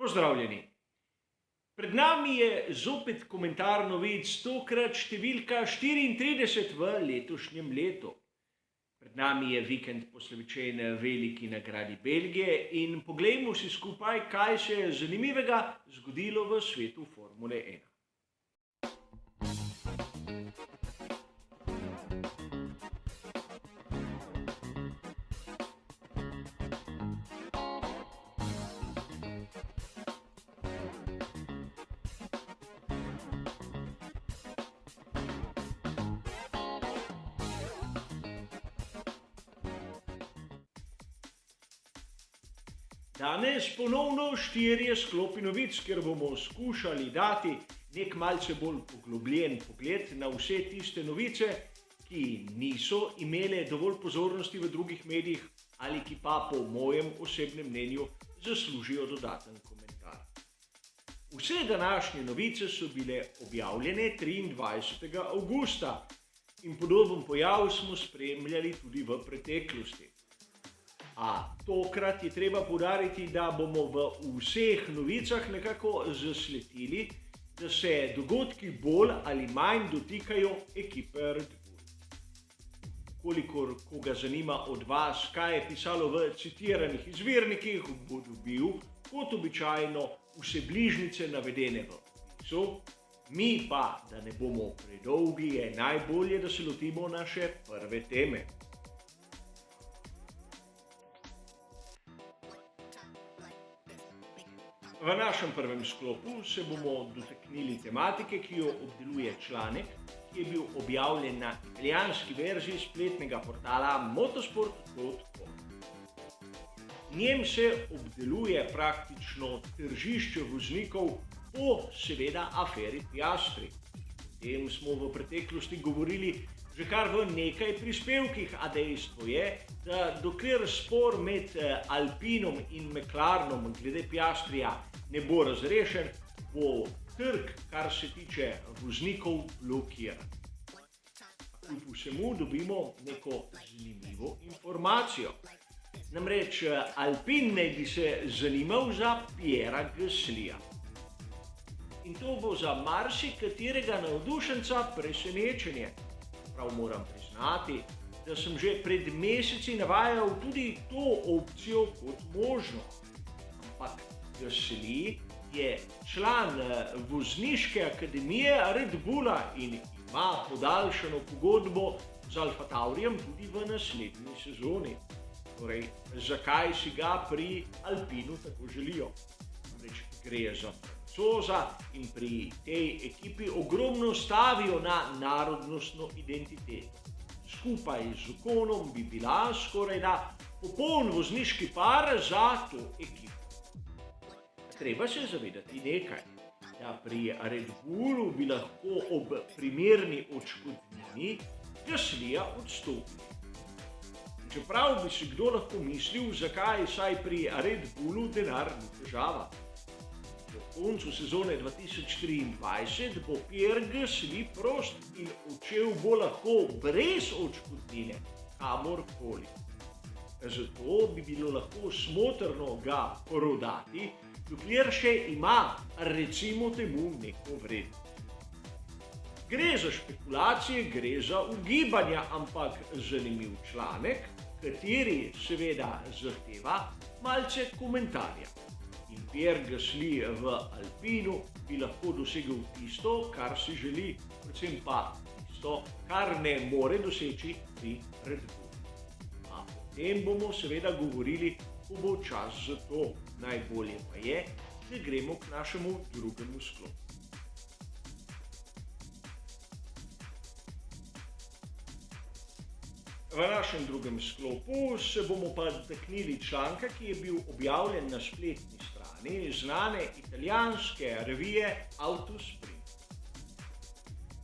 Pozdravljeni. Pred nami je zopet komentar novic, tokrat številka 34 v letošnjem letu. Pred nami je vikend posvečen veliki nagradi Belgije in poglejmo si skupaj, kaj se je zanimivega zgodilo v svetu Formule 1. Danes ponovno 4 sklopi novic, kjer bomo skušali dati nek malce bolj poglobljen pogled na vse tiste novice, ki niso imele dovolj pozornosti v drugih medijih ali ki pa po mojem osebnem mnenju zaslužijo dodaten komentar. Vse današnje novice so bile objavljene 23. avgusta in podoben pojav smo spremljali tudi v preteklosti. A tokrat je treba poudariti, da bomo v vseh novicah nekako zasledili, da se dogodki bolj ali manj dotikajo ekipe Red Bull. Kolikor koga zanima od vas, kaj je pisalo v citiranih izvirnikih, bo dobil, kot običajno, vse bližnjice navedene v opisu. Mi pa, da ne bomo predolgi, je najbolje, da se lotimo naše prve teme. V našem prvem sklopu se bomo dotaknili tematike, ki jo obdeluje članek, ki je bil objavljen na italijanski verziji spletnega portala motorsport.com. V njem se obdeluje praktično tržišče voznikov po seveda aferi Piastri. O tem smo v preteklosti govorili že kar v nekaj prispevkih, a dejstvo je, da dokler spor med Alpinom in McLarenom glede Piastrija ne bo razrešen, bo trg, kar se tiče voznikov, blokiran. Kljub vsemu dobimo neko zanimivo informacijo. Namreč Alpin naj bi se zanimal za Pierrea Gaslija. In to bo za marsikaterega navdušenca presenečenje. Prav moram priznati, da sem že pred meseci navajal tudi to opcijo kot možno. Ampak Gasly je član vozniške akademije Red Bulla in ima podaljšano pogodbo z Alfa Taurijem tudi v naslednji sezoni. Torej, zakaj si ga pri Alpinu tako želijo? Namreč gre za Francoza in pri tej ekipi ogromno stavijo na narodnostno identiteto. Skupaj z Oconom bi bila skorajda popoln vozniški par za to ekipo. Treba se zavedati nekaj, da pri Red Bullu bi lahko ob primerni odškodnini Gaslija odstopili. Čeprav bi si kdo lahko mislil, zakaj saj pri Red Bullu denar ni težava. Po koncu sezone 2023 bo Pierre Gasly prost in odšel bo lahko brez odškodnine kamorkoli. Zato bi bilo lahko smotrno ga prodati, dokler še ima, recimo temu, neko vrednost. Gre za špekulacije, gre za ugibanja, ampak zanimiv članek, kateri seveda zahteva malce komentarja. In Pierre Gasly v Alpinu bi lahko dosegel tisto, kar si želi, predvsem pa tisto, kar ne more doseči pri Red Bullu. A o tem bomo seveda govorili, ko bo čas za to. Najbolje pa je, da gremo k našemu drugemu sklopu. V našem drugem sklopu se bomo pa dotaknili članka, ki je bil objavljen na spletni strani znane italijanske revije Autosprint.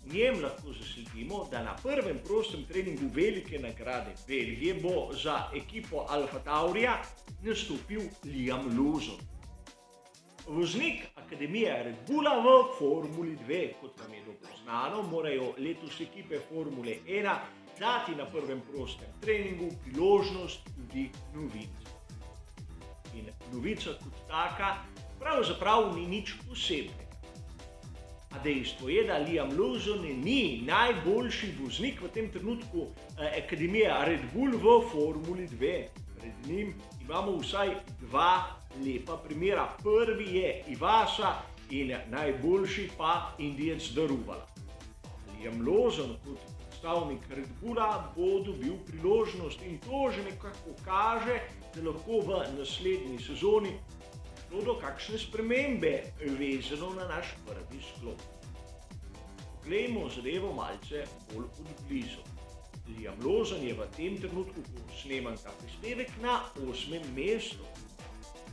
V njem lahko zasledimo, da na prvem prostem treningu velike nagrade Belgije bo za ekipo Alfa Taurija nastopil Liam Lawson. Voznik akademije Red Bulla v Formuli 2, kot vam je dobro znano, morajo letos ekipe Formule 1 dati na prvem prostem treningu priložnost tudi novincev. In novica kot taka pravzaprav ni nič posebnega. A dejstvo je, da Liam Lawson ni najboljši voznik v tem trenutku akademije Red Bull v Formuli 2. Pred njim imamo vsaj dva lepa primera. Prvi je Iwasa in najboljši pa Indijec Daruvala. Liam Lawson kot predstavnik Red Bulla bo dobil priložnost in to že nekako kaže, da lahko v naslednji sezoni do kakšne spremembe vezano na naš prvi sklop. Poglejmo zadevo malce bolj od blizu. Liam Lawson je v tem trenutku, ko snemam ta prispevek, na 8. mestu.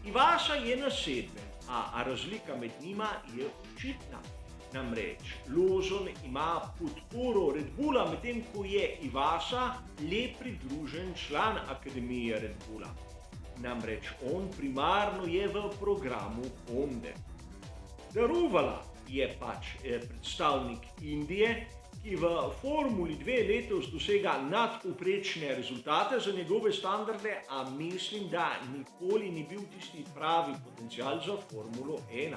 Iwasa je na 7., a razlika med njima je očitna. Namreč Lawson ima podporo Red Bulla, medtem ko je Iwasa le pridružen član akademije Red Bulla. Namreč on primarno je v programu Honde. Daruvala je pač predstavnik Indije, ki v Formuli 2 letos dosega nadpovprečne rezultate za njegove standarde, a mislim, da nikoli ni bil tisti pravi potencial za Formulo 1.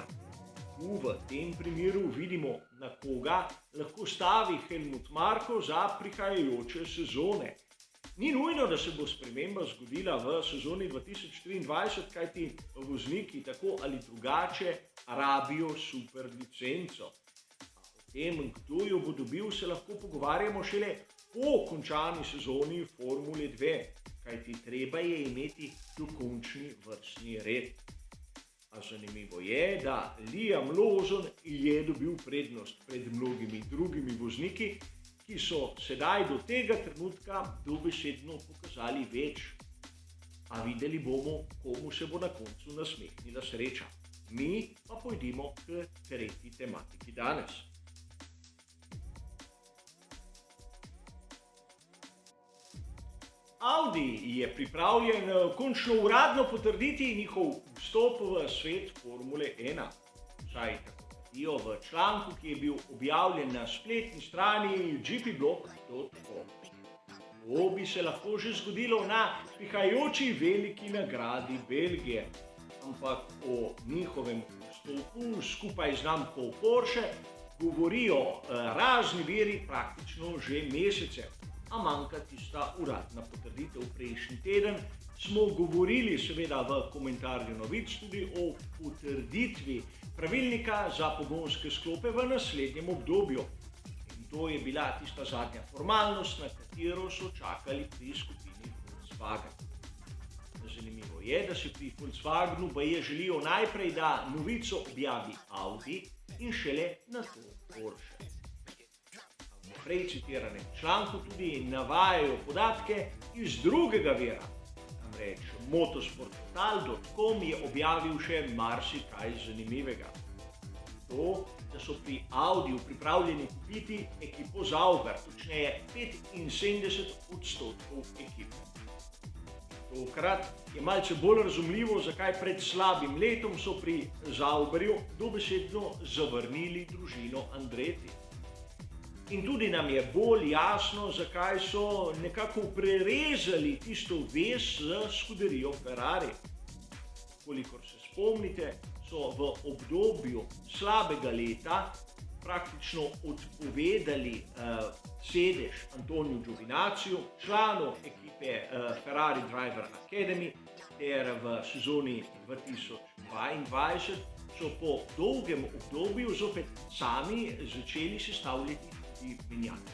V tem primeru vidimo, na koga lahko stavi Helmut Marko za prihajajoče sezone. Ni nujno, da se bo sprememba zgodila v sezoni 2023, kajti vozniki tako ali drugače rabijo super licenco. O tem, kdo jo bo dobil, se lahko pogovarjamo šele po končani sezoni Formule 2, kajti treba je imeti dokončni vrstni red. A zanimivo je, da Liam Lawson je dobil prednost pred mnogimi drugimi vozniki, ki so sedaj do tega trenutka dobesedno pokazali več. A videli bomo, komu se bo na koncu nasmehnila sreča. Mi pa pojdimo k tretji tematiki danes. Audi je pripravljen končno uradno potrditi njihov vstop v svet Formule 1. Vsaj tako v članku, ki je bil objavljen na spletni strani gpblog.com. To bi se lahko že zgodilo na prihajajoči veliki nagradi Belgije, ampak o njihovem vstopu skupaj z znamko Porsche govorijo razni viri praktično že mesece, a manjka tista uradna potrditev. Prejšnji teden smo govorili seveda v komentarju novic tudi o potrditvi pravilnika za pogonske sklope v naslednjem obdobju. In to je bila tista zadnja formalnost, na katero so čakali pri skupini Volkswagen. Zanimivo je, da se pri Volkswagenu baje želijo najprej, da novico objavi Audi in šele nato Porsche. V prej citiranem članku tudi navajajo podatke iz drugega vira. Namreč motorsportportal.com je objavil še marsikaj zanimivega. To, da so pri Audiju pripravljeni kupiti ekipo Sauber, točneje 75% ekipe. Tokrat je malce bolj razumljivo, zakaj pred slabim letom so pri Sauberju dobesedno zavrnili družino Andretti. In tudi nam je bolj jasno, zakaj so nekako prerezali tisto vez z skuderijo Ferrari. Kolikor se spomnite, so v obdobju slabega leta praktično odpovedali sedež Antoniju Giovinazziu, članu ekipe Ferrari Driver Academy, ter v sezoni 2022 so po dolgem obdobju zopet sami začeli sestavljati menjati.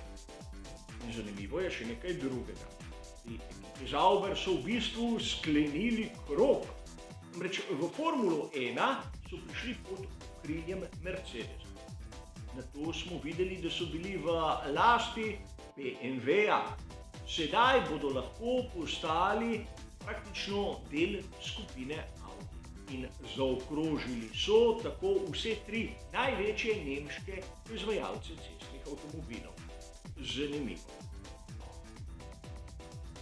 In zanimivo je še nekaj drugega. Sauber so v bistvu sklenili krog. Namreč v Formulo 1 so prišli pod okriljem Mercedesa. Nato smo videli, da so bili v lasti BMW-ja. Sedaj bodo lahko postali praktično del skupine Audi. In zaokrožili so tako vse tri največje nemške proizvajalce cestnih avtomobilov. Zanimivo.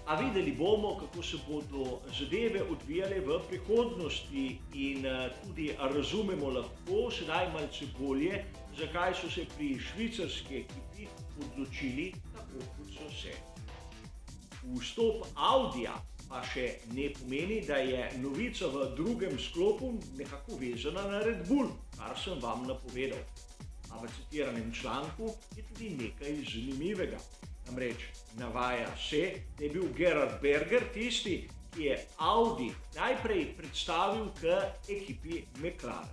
A videli bomo, kako se bodo zadeve odvijale v prihodnosti in tudi razumemo lahko sedaj malce bolje, zakaj so se pri švicarski ekipi odločili tako, kot so se. Vstop Audija pa še ne pomeni, da je novica v drugem sklopu nekako vezana na Red Bull, kar sem vam napovedal. A v citiranem članku je tudi nekaj zanimivega. Namreč navaja se, da je bil Gerhard Berger tisti, ki je Audi najprej predstavil k ekipi McLaren.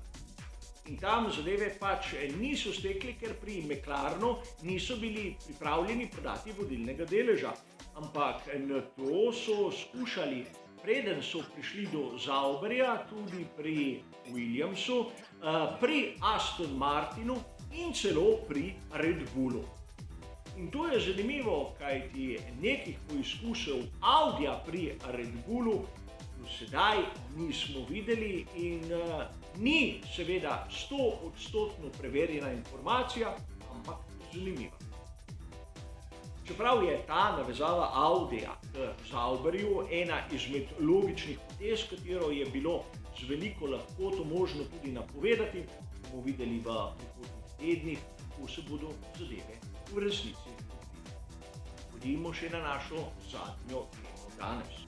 In tam zadeve pač niso stekli, ker pri McLarenu niso bili pripravljeni prodati vodilnega deleža. Ampak na to so skušali, preden so prišli do Sauberja, tudi pri Williamsu, pri Aston Martinu in celo pri Red Bullu. In to je zanimivo, kajti nekih poizkusov Audija pri Red Bullu do sedaj nismo videli in ni seveda 100% preverjena informacija, ampak zanimiva. Čeprav je ta navezava Audija k Sauberju ena izmed logičnih potez, katero je bilo z veliko lahkoto možno tudi napovedati, bomo videli v prihodnjih tednih, kako se bodo zadeve v resnici odvijale. Pojdimo še na našo zadnjo temo danes.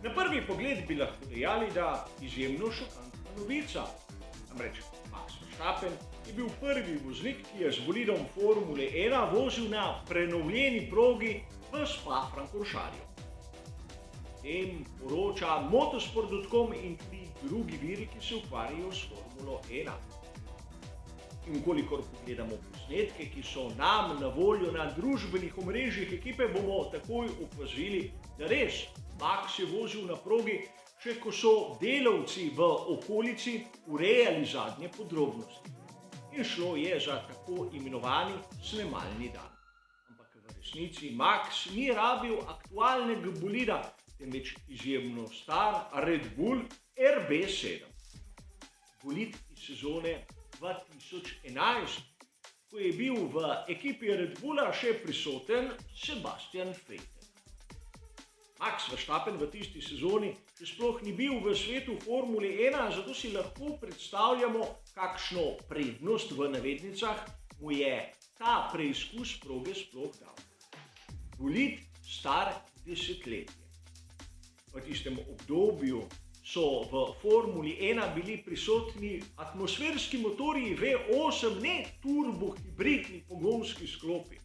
Na prvi pogled bi lahko dejali, da izjemno šokantna novica. Namreč Max Verstappen je bil prvi voznik, ki je z bolidom Formule 1 vozil na prenovljeni progi v Spa-Francorchamju. O tem poroča Motorsport.com in tudi drugi viri, ki se ukvarjajo s Formulo 1. In kolikor pogledamo posnetke, ki so nam na voljo na družbenih omrežjih ekipe, bomo takoj opazili, da res Max je vozil na progi, še ko so delavci v okolici urejali zadnje podrobnosti. In šlo je za tako imenovani snemalni dan. Ampak v resnici Max ni rabil aktualnega bolida, temveč izjemno star Red Bull RB7. Bolid iz sezone 2011, ko je bil v ekipi Red Bulla še prisoten Sebastian Vettel. Max Verstappen v tisti sezoni še sploh ni bil v svetu Formule 1, zato si lahko predstavljamo, kakšno prednost v navednicah mu je ta preizkus proge sploh dal. Bolid star desetletje. V tistem obdobju so v Formuli 1 bili prisotni atmosferski motorji V8, ne turbohibridni pogonski sklopi.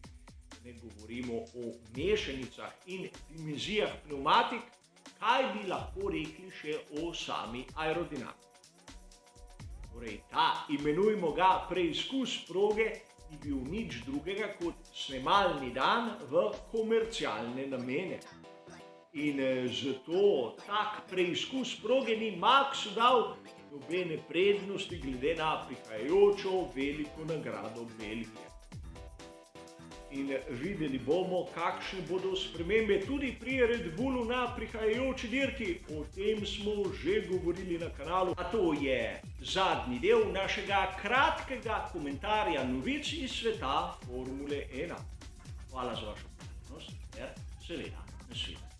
Ne govorimo o mešanicah in dimenzijah pneumatik, kaj bi lahko rekli še o sami aerodinamiki. Torej, ta, imenujmo ga preizkus proge, ni bil nič drugega kot snemalni dan v komercialne namene. In zato tak preizkus proge ni Maxu dal nobene prednosti glede na prihajajočo veliko nagrado Belgije. In videli bomo, kakšne bodo spremembe tudi pri Red Bullu na prihajajoči dirki. O tem smo že govorili na kanalu. A to je zadnji del našega kratkega komentarja novic iz sveta Formule 1. Hvala za vašo pozornost ter seveda nasvidenje.